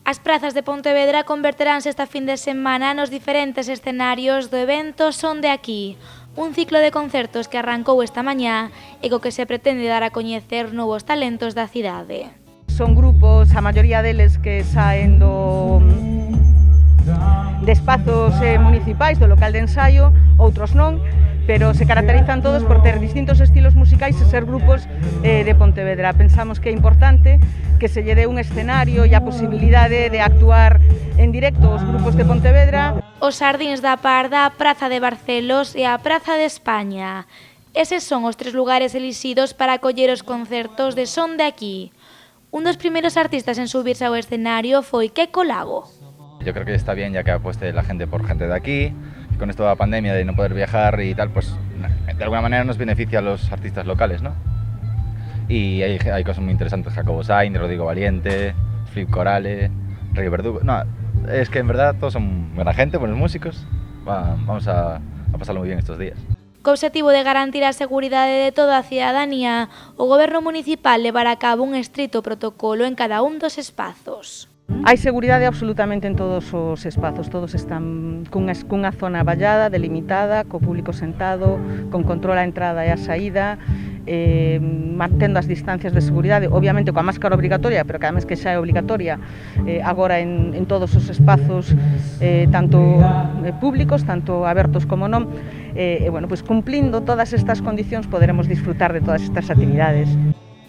As prazas de Pontevedra converteránse esta fin de semana nos diferentes escenarios do evento Son de Aquí, un ciclo de concertos que arrancou esta mañá e co que se pretende dar a coñecer novos talentos da cidade. Son grupos, a maioría deles que saen de espazos municipais, do local de ensaio, outros non, pero se caracterizan todos por ter distintos estilos musicais e ser grupos de Pontevedra. Pensamos que é importante que se lle dé un escenario e a posibilidade de actuar en directo os grupos de Pontevedra. Os Xardíns da Parda, a Praza de Barcelos e a Praza de España. Eses son os tres lugares elixidos para acoller os concertos de Son de Aquí. Un dos primeiros artistas en subirse ao escenario foi Queco Lago. Yo creo que está bien ya que apueste la gente por gente de aquí, y con esto de la pandemia de no poder viajar y tal, pues de alguna manera nos beneficia a los artistas locales, ¿no? Y hay cosas muy interesantes, Jacobo Sainz, Rodrigo Valiente, Flip Corale, Rey Verdugo. No, es que en verdad todos son buena gente, buenos músicos. Vamos a pasarlo muy bien estos días. Co obxectivo de garantir a seguridade de toda a cidadanía, o Goberno municipal levará a cabo un estrito protocolo en cada un dos espazos. Hai seguridade absolutamente en todos os espazos, todos están cunha zona vallada, delimitada, co público sentado, con control á entrada e á saída, mantendo as distancias de seguridade, obviamente coa máscara obrigatoria, pero que además que xa é obrigatoria agora en todos os espazos, tanto públicos, tanto abertos como non, bueno, pues cumplindo todas estas condicións poderemos disfrutar de todas estas actividades.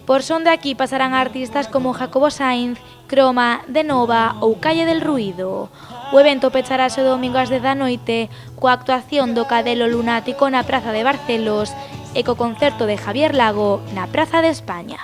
Por Son de Aquí pasarán artistas como Jacobo Sainz, Croma, De Nova ou Calle del Ruido. O evento pecharase o domingo ás 10 da noite coa actuación do Cadelo Lunático na Praza de Barcelos e co concerto de Javier Lago na Praza de España.